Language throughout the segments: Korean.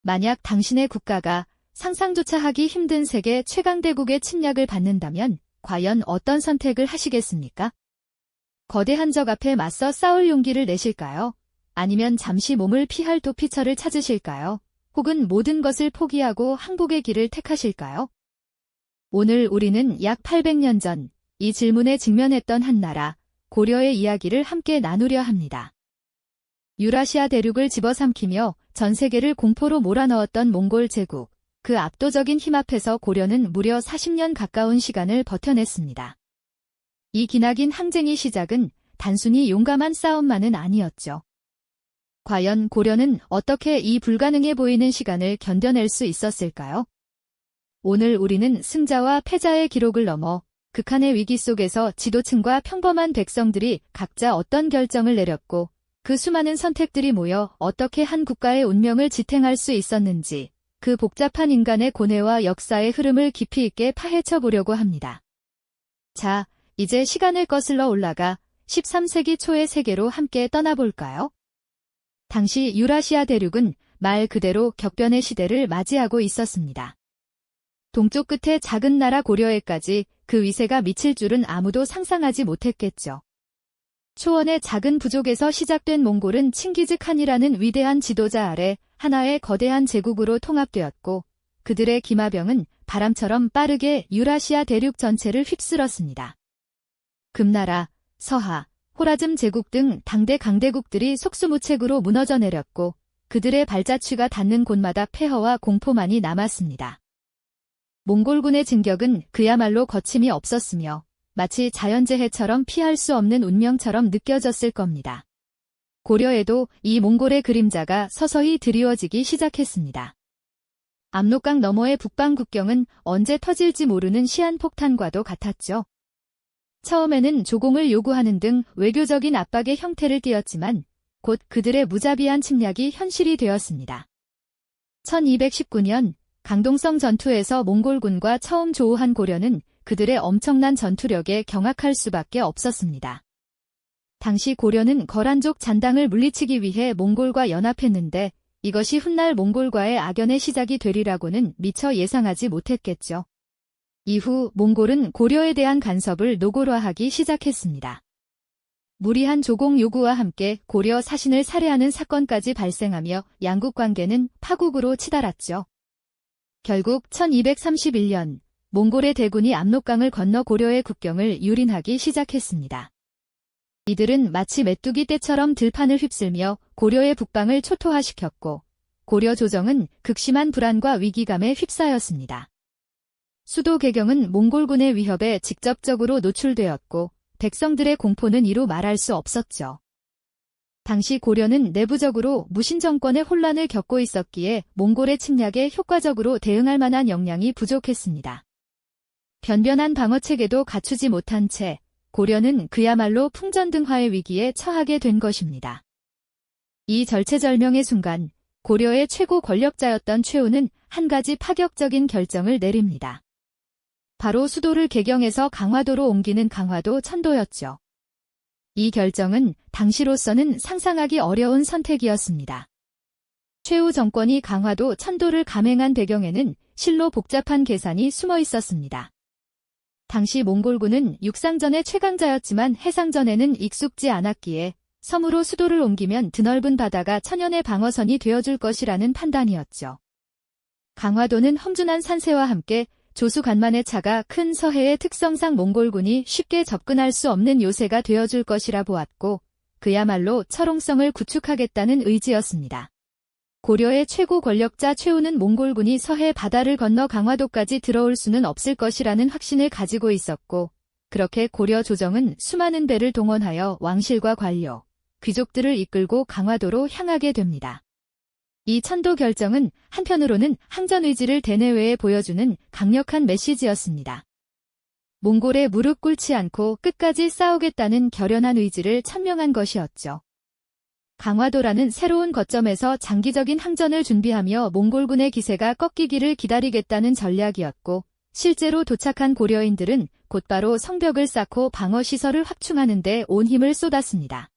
만약 당신의 국가가 상상조차 하기 힘든 세계 최강대국의 침략을 받는다면 과연 어떤 선택을 하시겠습니까? 거대한 적 앞에 맞서 싸울 용기를 내실까요? 아니면 잠시 몸을 피할 도피처를 찾으실까요? 혹은 모든 것을 포기하고 항복의 길을 택하실까요? 오늘 우리는 약 800년 전 이 질문에 직면했던 한 나라, 고려의 이야기를 함께 나누려 합니다. 유라시아 대륙을 집어삼키며 전 세계를 공포로 몰아넣었던 몽골 제국, 그 압도적인 힘 앞에서 고려는 무려 40년 가까운 시간을 버텨냈습니다. 이 기나긴 항쟁의 시작은 단순히 용감한 싸움만은 아니었죠. 과연 고려는 어떻게 이 불가능해 보이는 시간을 견뎌낼 수 있었을까요? 오늘 우리는 승자와 패자의 기록을 넘어 극한의 위기 속에서 지도층과 평범한 백성들이 각자 어떤 결정을 내렸고 그 수많은 선택들이 모여 어떻게 한 국가의 운명을 지탱할 수 있었는지 그 복잡한 인간의 고뇌와 역사의 흐름을 깊이 있게 파헤쳐 보려고 합니다. 자, 이제 시간을 거슬러 올라가 13세기 초의 세계로 함께 떠나볼까요? 당시 유라시아 대륙은 말 그대로 격변의 시대를 맞이하고 있었습니다. 동쪽 끝의 작은 나라 고려에까지 그 위세가 미칠 줄은 아무도 상상하지 못했겠죠. 초원의 작은 부족에서 시작된 몽골은 칭기즈칸이라는 위대한 지도자 아래 하나의 거대한 제국으로 통합되었고 그들의 기마병은 바람처럼 빠르게 유라시아 대륙 전체를 휩쓸었습니다. 금나라, 서하, 호라즘 제국 등 당대 강대국들이 속수무책으로 무너져 내렸고 그들의 발자취가 닿는 곳마다 폐허와 공포만이 남았습니다. 몽골군의 진격은 그야말로 거침이 없었으며 마치 자연재해처럼 피할 수 없는 운명처럼 느껴졌을 겁니다. 고려에도 이 몽골의 그림자가 서서히 드리워지기 시작했습니다. 압록강 너머의 북방 국경은 언제 터질지 모르는 시한폭탄과도 같았죠. 처음에는 조공을 요구하는 등 외교적인 압박의 형태를 띠었지만 곧 그들의 무자비한 침략이 현실이 되었습니다. 1219년 강동성 전투에서 몽골군과 처음 조우한 고려는 그들의 엄청난 전투력에 경악할 수밖에 없었습니다. 당시 고려는 거란족 잔당을 물리치기 위해 몽골과 연합했는데 이것이 훗날 몽골과의 악연의 시작이 되리라고는 미처 예상하지 못했겠죠. 이후 몽골은 고려에 대한 간섭을 노골화하기 시작했습니다. 무리한 조공 요구와 함께 고려 사신을 살해하는 사건까지 발생하며 양국 관계는 파국으로 치달았죠. 결국 1231년 몽골의 대군이 압록강을 건너 고려의 국경을 유린하기 시작했습니다. 이들은 마치 메뚜기 떼처럼 들판을 휩쓸며 고려의 북방을 초토화시켰고 고려 조정은 극심한 불안과 위기감에 휩싸였습니다. 수도 개경은 몽골군의 위협에 직접적으로 노출되었고 백성들의 공포는 이루 말할 수 없었죠. 당시 고려는 내부적으로 무신 정권의 혼란을 겪고 있었기에 몽골의 침략에 효과적으로 대응할 만한 역량이 부족했습니다. 변변한 방어체계도 갖추지 못한 채 고려는 그야말로 풍전등화의 위기에 처하게 된 것입니다. 이 절체절명의 순간 고려의 최고 권력자였던 최우는 한 가지 파격적인 결정을 내립니다. 바로 수도를 개경에서 강화도로 옮기는 강화도 천도였죠. 이 결정은 당시로서는 상상하기 어려운 선택이었습니다. 최우 정권이 강화도 천도를 감행한 배경에는 실로 복잡한 계산이 숨어 있었습니다. 당시 몽골군은 육상전의 최강자였지만 해상전에는 익숙지 않았기에 섬으로 수도를 옮기면 드넓은 바다가 천연의 방어선이 되어줄 것이라는 판단이었죠. 강화도는 험준한 산세와 함께 조수간만의 차가 큰 서해의 특성상 몽골군이 쉽게 접근할 수 없는 요새가 되어줄 것이라 보았고 그야말로 철옹성을 구축하겠다는 의지였습니다. 고려의 최고 권력자 최우는 몽골군이 서해 바다를 건너 강화도까지 들어올 수는 없을 것이라는 확신을 가지고 있었고 그렇게 고려 조정은 수많은 배를 동원하여 왕실과 관료, 귀족들을 이끌고 강화도로 향하게 됩니다. 이 천도 결정은 한편으로는 항전 의지를 대내외에 보여주는 강력한 메시지였습니다. 몽골에 무릎 꿇지 않고 끝까지 싸우겠다는 결연한 의지를 천명한 것이었죠. 강화도라는 새로운 거점에서 장기적인 항전을 준비하며 몽골군의 기세가 꺾이기를 기다리겠다는 전략이었고 실제로 도착한 고려인들은 곧바로 성벽을 쌓고 방어시설을 확충하는 데 온 힘을 쏟았습니다.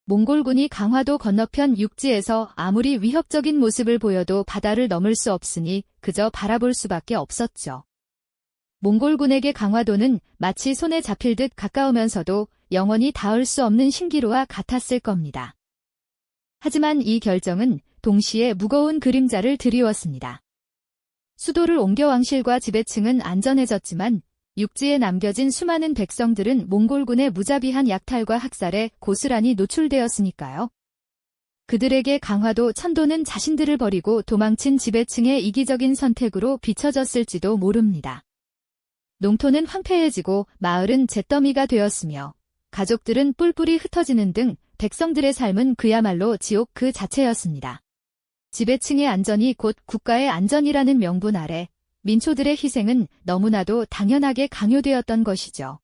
몽골군이 강화도 건너편 육지에서 아무리 위협적인 모습을 보여도 바다를 넘을 수 없으니 그저 바라볼 수밖에 없었죠. 몽골군에게 강화도는 마치 손에 잡힐 듯 가까우면서도 영원히 닿을 수 없는 신기루와 같았을 겁니다. 하지만 이 결정은 동시에 무거운 그림자를 드리웠습니다. 수도를 옮겨 왕실과 지배층은 안전해졌지만 육지에 남겨진 수많은 백성들은 몽골군의 무자비한 약탈과 학살에 고스란히 노출되었으니까요. 그들에게 강화도 천도는 자신들을 버리고 도망친 지배층의 이기적인 선택으로 비춰졌을지도 모릅니다. 농토는 황폐해지고 마을은 잿더미가 되었으며 가족들은 뿔뿔이 흩어지는 등 백성들의 삶은 그야말로 지옥 그 자체였습니다. 지배층의 안전이 곧 국가의 안전이라는 명분 아래 민초들의 희생은 너무나도 당연하게 강요되었던 것이죠.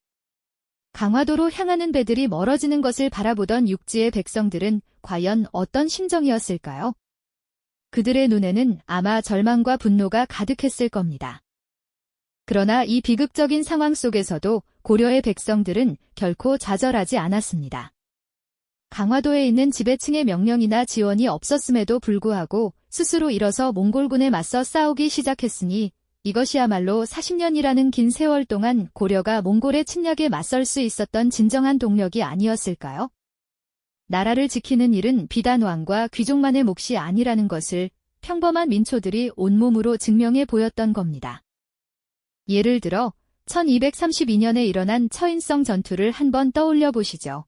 강화도로 향하는 배들이 멀어지는 것을 바라보던 육지의 백성들은 과연 어떤 심정이었을까요? 그들의 눈에는 아마 절망과 분노가 가득했을 겁니다. 그러나 이 비극적인 상황 속에서도 고려의 백성들은 결코 좌절하지 않았습니다. 강화도에 있는 지배층의 명령이나 지원이 없었음에도 불구하고 스스로 일어서 몽골군에 맞서 싸우기 시작했으니 이것이야말로 40년이라는 긴 세월 동안 고려가 몽골의 침략에 맞설 수 있었던 진정한 동력이 아니었을까요? 나라를 지키는 일은 비단 왕과 귀족만의 몫이 아니라는 것을 평범한 민초들이 온몸으로 증명해 보였던 겁니다. 예를 들어 1232년에 일어난 처인성 전투를 한번 떠올려 보시죠.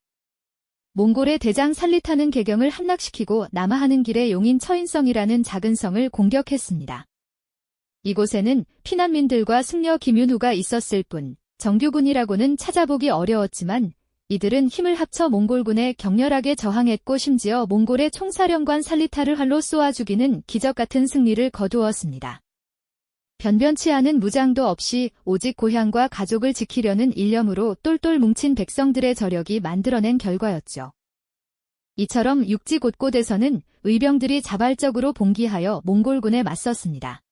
몽골의 대장 살리타는 개경을 함락시키고 남하하는 길에 용인 처인성이라는 작은 성을 공격했습니다. 이곳에는 피난민들과 승려 김윤후가 있었을 뿐 정규군이라고는 찾아보기 어려웠지만 이들은 힘을 합쳐 몽골군에 격렬하게 저항했고 심지어 몽골의 총사령관 살리타를 활로 쏘아 죽이는 기적같은 승리를 거두었습니다. 변변치 않은 무장도 없이 오직 고향과 가족을 지키려는 일념으로 똘똘 뭉친 백성들의 저력이 만들어낸 결과였죠. 이처럼 육지 곳곳에서는 의병들이 자발적으로 봉기하여 몽골군에 맞섰습니다.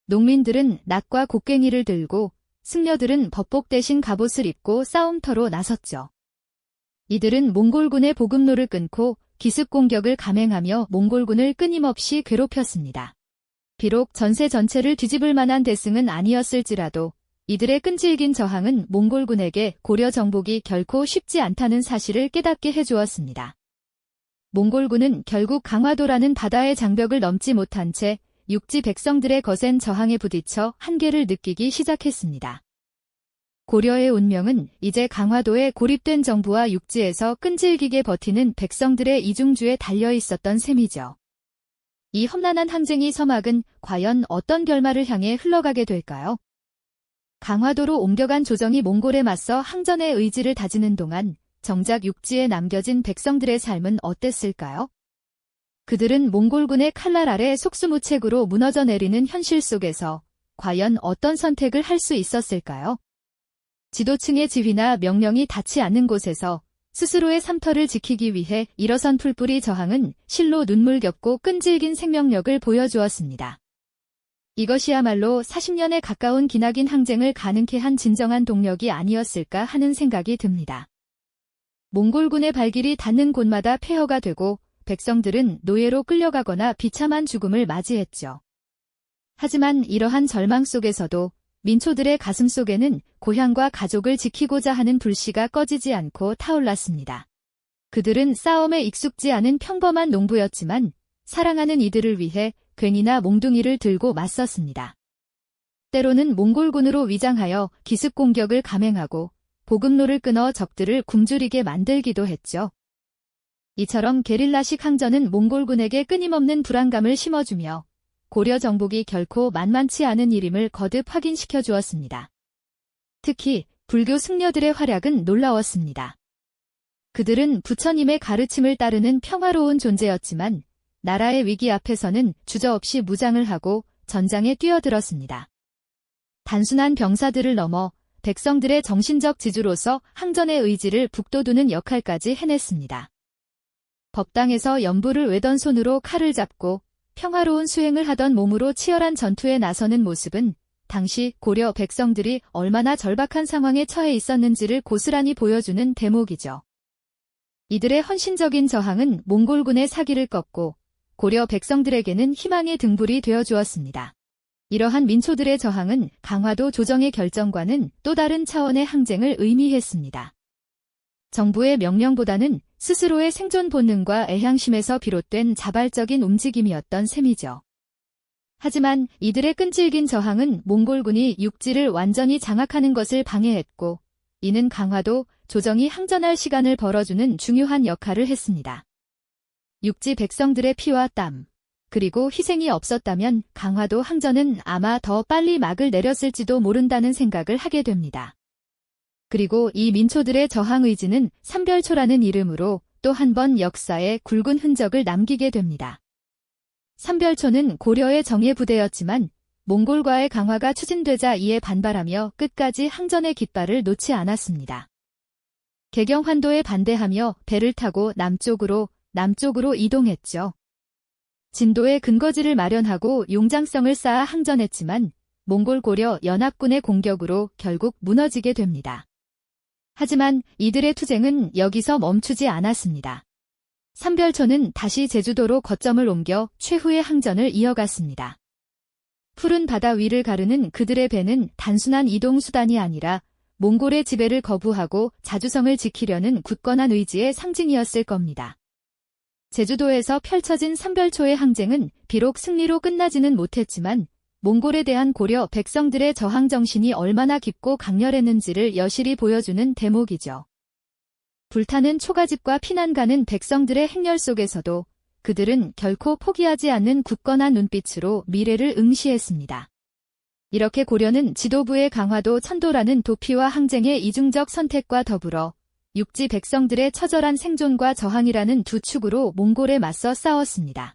농민들은 낫과 곡괭이를 들고 승려들은 법복 대신 갑옷을 입고 싸움터로 나섰죠. 이들은 몽골군의 보급로를 끊고 기습 공격을 감행하며 몽골군을 끊임없이 괴롭혔습니다. 비록 전세 전체를 뒤집을 만한 대승은 아니었을지라도 이들의 끈질긴 저항은 몽골군에게 고려 정복이 결코 쉽지 않다는 사실을 깨닫게 해주었습니다. 몽골군은 결국 강화도라는 바다의 장벽을 넘지 못한 채 육지 백성들의 거센 저항에 부딪혀 한계를 느끼기 시작했습니다. 고려의 운명은 이제 강화도에 고립된 정부와 육지에서 끈질기게 버티는 백성들의 이중주에 달려 있었던 셈이죠. 이 험난한 항쟁의 서막은 과연 어떤 결말을 향해 흘러가게 될까요? 강화도로 옮겨간 조정이 몽골에 맞서 항전의 의지를 다지는 동안 정작 육지에 남겨진 백성들의 삶은 어땠을까요? 그들은 몽골군의 칼날 아래 속수무책으로 무너져 내리는 현실 속에서 과연 어떤 선택을 할 수 있었을까요? 지도층의 지휘나 명령이 닿지 않는 곳에서 스스로의 삶터를 지키기 위해 일어선 풀뿌리 저항은 실로 눈물겹고 끈질긴 생명력을 보여주었습니다. 이것이야말로 40년에 가까운 기나긴 항쟁을 가능케 한 진정한 동력이 아니었을까 하는 생각이 듭니다. 몽골군의 발길이 닿는 곳마다 폐허가 되고 백성들은 노예로 끌려가거나 비참한 죽음을 맞이했죠. 하지만 이러한 절망 속에서도 민초들의 가슴 속에는 고향과 가족을 지키고자 하는 불씨가 꺼지지 않고 타올랐습니다. 그들은 싸움에 익숙지 않은 평범한 농부였지만 사랑하는 이들을 위해 괜히나 몽둥이를 들고 맞섰습니다. 때로는 몽골군으로 위장하여 기습 공격을 감행하고 보급로를 끊어 적들을 굶주리게 만들기도 했죠. 이처럼 게릴라식 항전은 몽골군에게 끊임없는 불안감을 심어주며 고려 정복이 결코 만만치 않은 일임을 거듭 확인시켜 주었습니다. 특히 불교 승려들의 활약은 놀라웠습니다. 그들은 부처님의 가르침을 따르는 평화로운 존재였지만 나라의 위기 앞에서는 주저없이 무장을 하고 전장에 뛰어들었습니다. 단순한 병사들을 넘어 백성들의 정신적 지주로서 항전의 의지를 북돋우는 역할까지 해냈습니다. 법당에서 연부를 외던 손으로 칼을 잡고 평화로운 수행을 하던 몸으로 치열한 전투에 나서는 모습은 당시 고려 백성들이 얼마나 절박한 상황에 처해 있었는지를 고스란히 보여주는 대목이죠. 이들의 헌신적인 저항은 몽골군의 사기를 꺾고 고려 백성들에게는 희망의 등불이 되어 주었습니다. 이러한 민초들의 저항은 강화도 조정의 결정과는 또 다른 차원의 항쟁을 의미했습니다. 정부의 명령보다는 스스로의 생존 본능과 애향심에서 비롯된 자발적인 움직임이었던 셈이죠. 하지만 이들의 끈질긴 저항은 몽골군이 육지를 완전히 장악하는 것을 방해했고, 이는 강화도 조정이 항전할 시간을 벌어주는 중요한 역할을 했습니다. 육지 백성들의 피와 땀, 그리고 희생이 없었다면 강화도 항전은 아마 더 빨리 막을 내렸을지도 모른다는 생각을 하게 됩니다. 그리고 이 민초들의 저항 의지는 삼별초라는 이름으로 또 한 번 역사에 굵은 흔적을 남기게 됩니다. 삼별초는 고려의 정예 부대였지만 몽골과의 강화가 추진되자 이에 반발하며 끝까지 항전의 깃발을 놓지 않았습니다. 개경환도에 반대하며 배를 타고 남쪽으로 이동했죠. 진도에 근거지를 마련하고 용장성을 쌓아 항전했지만 몽골 고려 연합군의 공격으로 결국 무너지게 됩니다. 하지만 이들의 투쟁은 여기서 멈추지 않았습니다. 삼별초는 다시 제주도로 거점을 옮겨 최후의 항전을 이어갔습니다. 푸른 바다 위를 가르는 그들의 배는 단순한 이동 수단이 아니라 몽골의 지배를 거부하고 자주성을 지키려는 굳건한 의지의 상징이었을 겁니다. 제주도에서 펼쳐진 삼별초의 항쟁은 비록 승리로 끝나지는 못했지만 몽골에 대한 고려 백성들의 저항 정신이 얼마나 깊고 강렬했는지를 여실히 보여주는 대목이죠. 불타는 초가집과 피난가는 백성들의 행렬 속에서도 그들은 결코 포기하지 않는 굳건한 눈빛으로 미래를 응시했습니다. 이렇게 고려는 지도부의 강화도 천도라는 도피와 항쟁의 이중적 선택과 더불어 육지 백성들의 처절한 생존과 저항이라는 두 축으로 몽골에 맞서 싸웠습니다.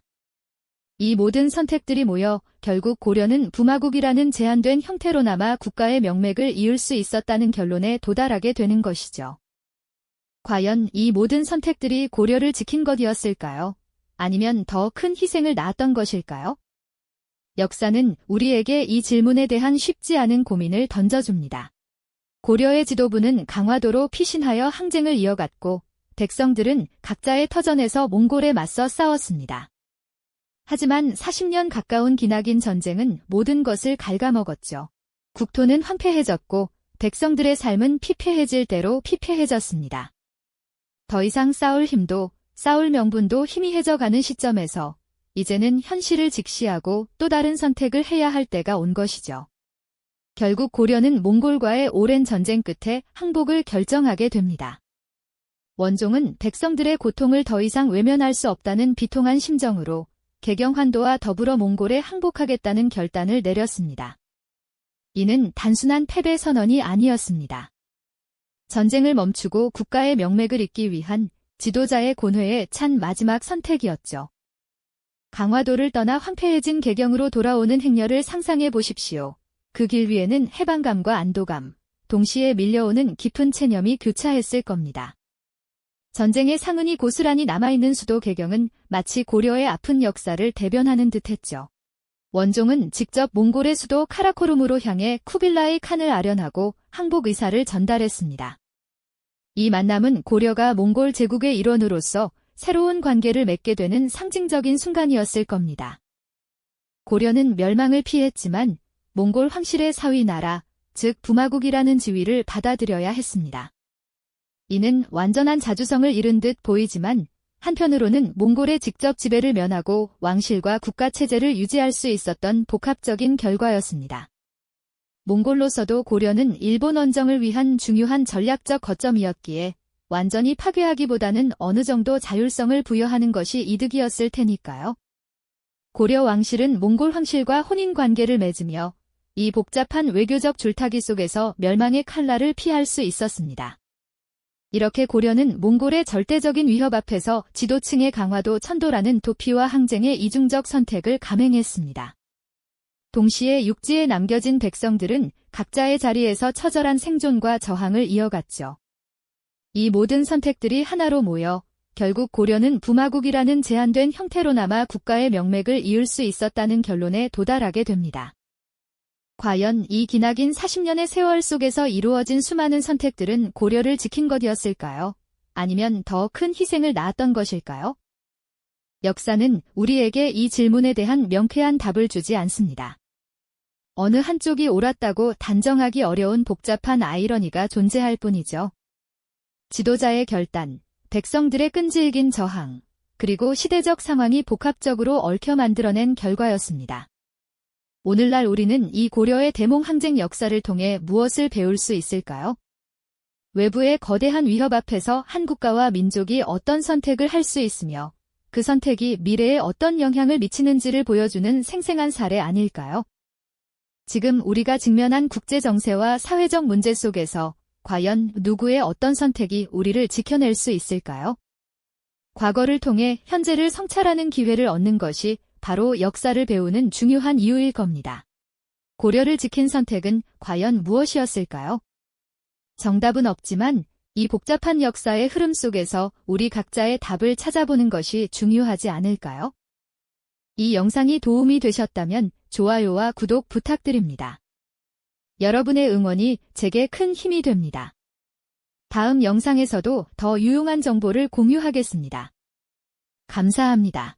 이 모든 선택들이 모여 결국 고려는 부마국이라는 제한된 형태로나마 국가의 명맥을 이을 수 있었다는 결론에 도달하게 되는 것이죠. 과연 이 모든 선택들이 고려를 지킨 것이었을까요? 아니면 더 큰 희생을 낳았던 것일까요? 역사는 우리에게 이 질문에 대한 쉽지 않은 고민을 던져줍니다. 고려의 지도부는 강화도로 피신하여 항쟁을 이어갔고 백성들은 각자의 터전에서 몽골에 맞서 싸웠습니다. 하지만 40년 가까운 기나긴 전쟁은 모든 것을 갉아먹었죠. 국토는 황폐해졌고 백성들의 삶은 피폐해질 대로 피폐해졌습니다. 더 이상 싸울 힘도 싸울 명분도 희미해져가는 시점에서 이제는 현실을 직시하고 또 다른 선택을 해야 할 때가 온 것이죠. 결국 고려는 몽골과의 오랜 전쟁 끝에 항복을 결정하게 됩니다. 원종은 백성들의 고통을 더 이상 외면할 수 없다는 비통한 심정으로 개경환도와 더불어 몽골에 항복하겠다는 결단을 내렸습니다. 이는 단순한 패배 선언이 아니었습니다. 전쟁을 멈추고 국가의 명맥을 잇기 위한 지도자의 고뇌에 찬 마지막 선택이었죠. 강화도를 떠나 황폐해진 개경으로 돌아오는 행렬을 상상해 보십시오. 그 길 위에는 해방감과 안도감, 동시에 밀려오는 깊은 체념이 교차했을 겁니다. 전쟁의 상흔이 고스란히 남아있는 수도 개경은 마치 고려의 아픈 역사를 대변하는 듯했죠. 원종은 직접 몽골의 수도 카라코룸으로 향해 쿠빌라이 칸을 아련하고 항복 의사를 전달했습니다. 이 만남은 고려가 몽골 제국의 일원으로서 새로운 관계를 맺게 되는 상징적인 순간이었을 겁니다. 고려는 멸망을 피했지만 몽골 황실의 사위 나라, 즉 부마국이라는 지위를 받아들여야 했습니다. 이는 완전한 자주성을 잃은 듯 보이지만 한편으로는 몽골의 직접 지배를 면하고 왕실과 국가체제를 유지할 수 있었던 복합적인 결과였습니다. 몽골로서도 고려는 일본 원정을 위한 중요한 전략적 거점이었기에 완전히 파괴하기보다는 어느 정도 자율성을 부여하는 것이 이득이었을 테니까요. 고려 왕실은 몽골 황실과 혼인 관계를 맺으며 이 복잡한 외교적 줄타기 속에서 멸망의 칼날을 피할 수 있었습니다. 이렇게 고려는 몽골의 절대적인 위협 앞에서 지도층의 강화도 천도라는 도피와 항쟁의 이중적 선택을 감행했습니다. 동시에 육지에 남겨진 백성들은 각자의 자리에서 처절한 생존과 저항을 이어갔죠. 이 모든 선택들이 하나로 모여 결국 고려는 부마국이라는 제한된 형태로나마 국가의 명맥을 이을 수 있었다는 결론에 도달하게 됩니다. 과연 이 기나긴 40년의 세월 속에서 이루어진 수많은 선택들은 고려를 지킨 것이었을까요? 아니면 더 큰 희생을 낳았던 것일까요? 역사는 우리에게 이 질문에 대한 명쾌한 답을 주지 않습니다. 어느 한쪽이 옳았다고 단정하기 어려운 복잡한 아이러니가 존재할 뿐이죠. 지도자의 결단, 백성들의 끈질긴 저항, 그리고 시대적 상황이 복합적으로 얽혀 만들어낸 결과였습니다. 오늘날 우리는 이 고려의 대몽항쟁 역사를 통해 무엇을 배울 수 있을까요? 외부의 거대한 위협 앞에서 한 국가와 민족이 어떤 선택을 할 수 있으며 그 선택이 미래에 어떤 영향을 미치는지를 보여주는 생생한 사례 아닐까요? 지금 우리가 직면한 국제 정세와 사회적 문제 속에서 과연 누구의 어떤 선택이 우리를 지켜낼 수 있을까요? 과거를 통해 현재를 성찰하는 기회를 얻는 것이 바로 역사를 배우는 중요한 이유일 겁니다. 고려를 지킨 선택은 과연 무엇이었을까요? 정답은 없지만 이 복잡한 역사의 흐름 속에서 우리 각자의 답을 찾아보는 것이 중요하지 않을까요? 이 영상이 도움이 되셨다면 좋아요와 구독 부탁드립니다. 여러분의 응원이 제게 큰 힘이 됩니다. 다음 영상에서도 더 유용한 정보를 공유하겠습니다. 감사합니다.